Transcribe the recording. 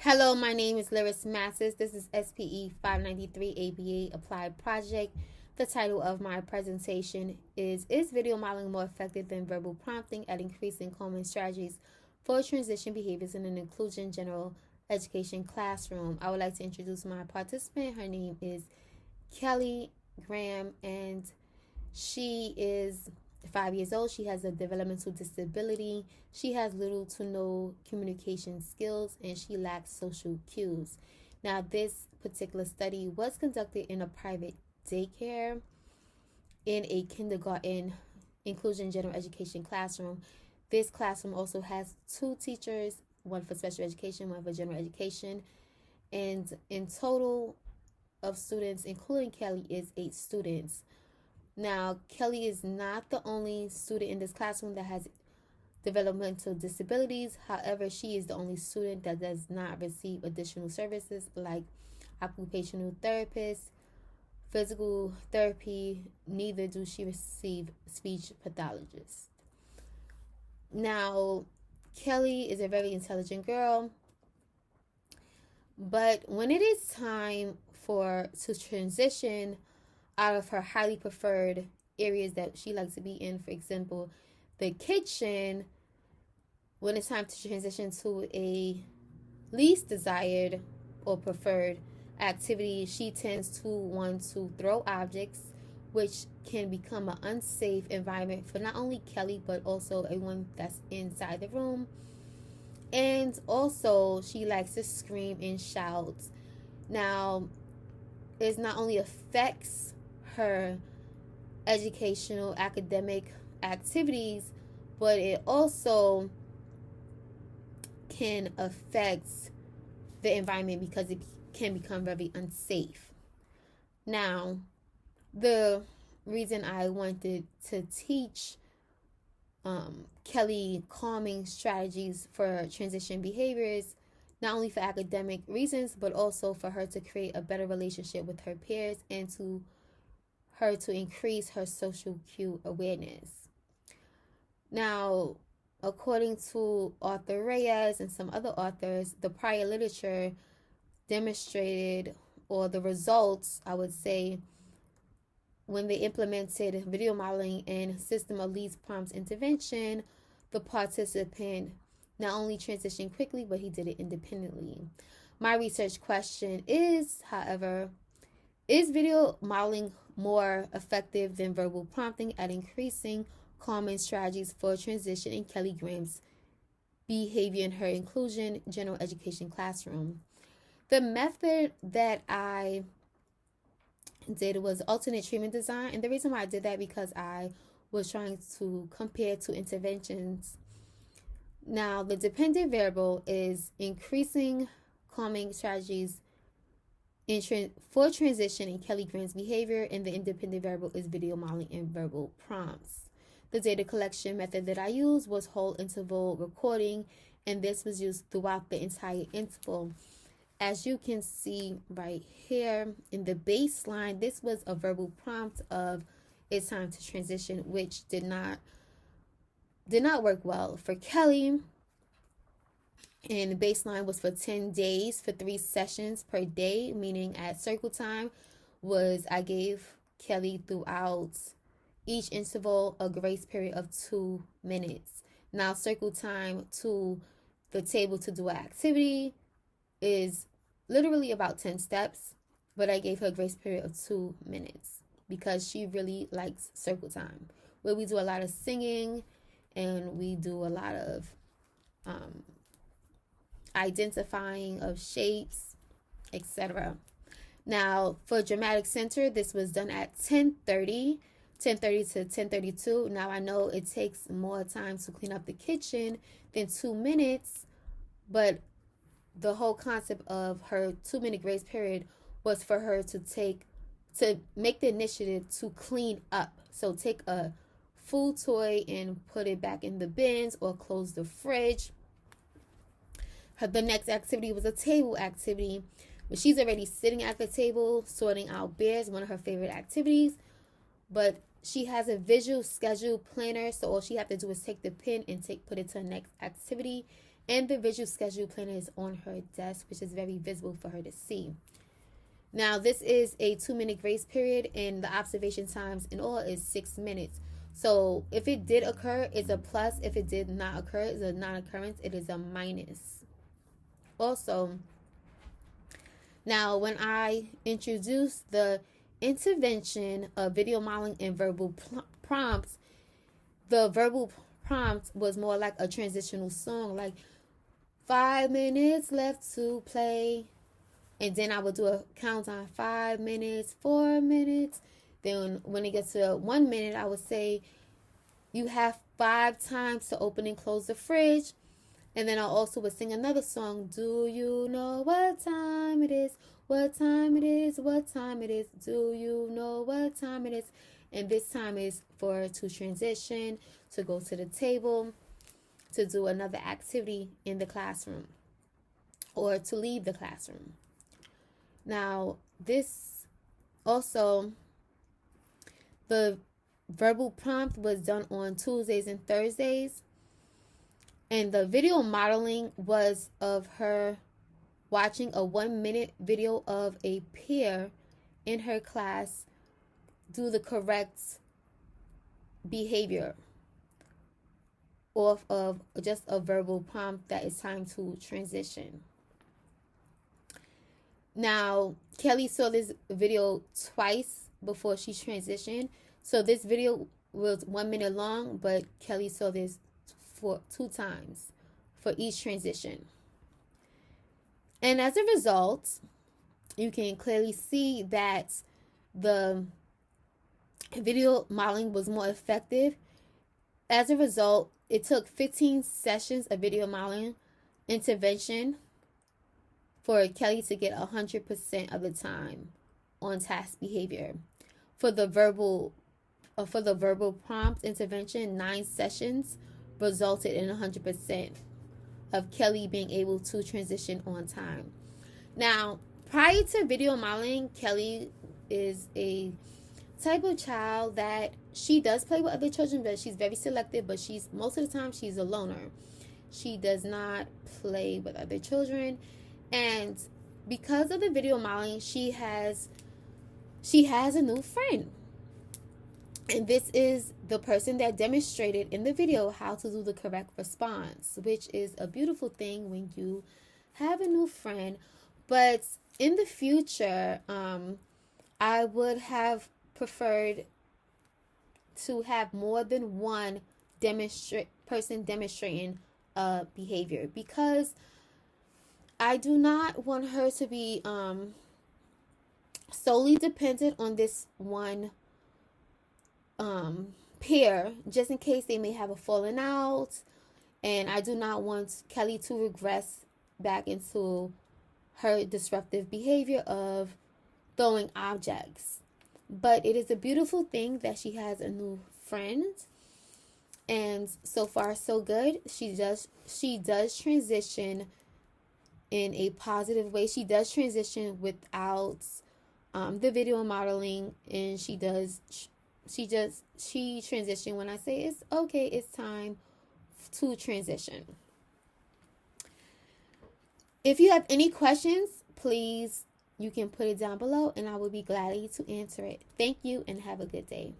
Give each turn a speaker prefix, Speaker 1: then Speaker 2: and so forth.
Speaker 1: Hello, my name is Lyris Masses. This is SPE 593 ABA Applied Project. The title of my presentation is video modeling more effective than verbal prompting at increasing common strategies for transition behaviors in an inclusion general education classroom? I would like to introduce my participant. Her name is Kelly Graham, and she is 5 years old. She has a developmental disability. She has little to no communication skills, and she lacks social cues. Now, this particular study was conducted in a private daycare in a kindergarten inclusion general education classroom. This classroom also has two teachers, one for special education, one for general education. And in total of students, including Kelly, is 8 students. Now, Kelly is not the only student in this classroom that has developmental disabilities. However, she is the only student that does not receive additional services like occupational therapists, physical therapy, neither do she receive speech pathologists. Now, Kelly is a very intelligent girl, but when it is time to transition out of her highly preferred areas that she likes to be in, for example, the kitchen, when it's time to transition to a least desired or preferred activity, she tends to want to throw objects, which can become an unsafe environment for not only Kelly, but also everyone that's inside the room. And also, she likes to scream and shout. Now, it not only affects her educational academic activities, but it also can affect the environment because it can become very unsafe. Now, the reason I wanted to teach Kelly calming strategies for transition behaviors, not only for academic reasons, but also for her to create a better relationship with her peers and to her to increase her social cue awareness. Now, according to author Reyes and some other authors, the prior literature demonstrated, or the results, I would say, when they implemented video modeling and system of least prompts intervention, the participant not only transitioned quickly, but he did it independently. My research question is, however, is video modeling more effective than verbal prompting at increasing common strategies for transition in Kelly Graham's behavior in her inclusion general education classroom? The method that I did was alternate treatment design, and the reason why I did that because I was trying to compare two interventions. Now, the dependent variable is increasing calming strategies for transition in Kelly Graham's behavior, and the independent variable is video modeling and verbal prompts. The data collection method that I used was whole interval recording, and this was used throughout the entire interval. As you can see right here in the baseline, this was a verbal prompt of it's time to transition, which did not work well for Kelly. And the baseline was for 10 days for 3 sessions per day, meaning at circle time was I gave Kelly throughout each interval a grace period of 2 minutes. Now, circle time to the table to do an activity is literally about 10 steps, but I gave her a grace period of 2 minutes because she really likes circle time, where we do a lot of singing and we do a lot of identifying of shapes, etc. Now, for dramatic center, this was done at 10:30 to 10:32. Now, I know it takes more time to clean up the kitchen than 2 minutes, but the whole concept of her 2-minute grace period was for her to make the initiative to clean up. So take a food toy and put it back in the bins or close the fridge. The next activity was a table activity, but she's already sitting at the table sorting out bears, one of her favorite activities. But she has a visual schedule planner, so all she have to do is take the pen and put it to the next activity. And the visual schedule planner is on her desk, which is very visible for her to see. Now, this is a 2-minute grace period, and the observation times in all is 6 minutes. So if it did occur, it's a plus. If it did not occur, it's a non-occurrence. It is a minus. Also, now when I introduced the intervention of video modeling and verbal prompts, the verbal prompt was more like a transitional song, like 5 minutes left to play. And then I would do a countdown, 5 minutes, 4 minutes. Then when it gets to 1 minute, I would say you have 5 times to open and close the fridge. And then I also would sing another song. Do you know what time it is? What time it is? What time it is? Do you know what time it is? And this time is for to transition, to go to the table, to do another activity in the classroom, or to leave the classroom. Now, this also, the verbal prompt was done on Tuesdays and Thursdays. And the video modeling was of her watching a 1-minute video of a peer in her class do the correct behavior off of just a verbal prompt that it's time to transition. Now, Kelly saw this video twice before she transitioned. So this video was 1 minute long, but Kelly saw this for 2 times for each transition. And as a result, you can clearly see that the video modeling was more effective. As a result, it took 15 sessions of video modeling intervention for Kelly to get 100% of the time on task behavior. For the verbal prompt intervention, 9 sessions resulted in 100% of Kelly being able to transition on time. Now, prior to video modeling, Kelly is a type of child that she does play with other children, but she's very selective, but most of the time she's a loner. She does not play with other children. And because of the video modeling, she has a new friend. And this is the person that demonstrated in the video how to do the correct response, which is a beautiful thing when you have a new friend. But in the future, I would have preferred to have more than one person demonstrating a behavior, because I do not want her to be solely dependent on this one peer, just in case they may have a falling out. And I do not want Kelly to regress back into her disruptive behavior of throwing objects. But it is a beautiful thing that she has a new friend, and so far so good. She does transition in a positive way. She does transition without the video modeling, and she transition when I say it's okay, it's time to transition. If you have any questions, please, you can put it down below and I will be glad to answer it. Thank you and have a good day.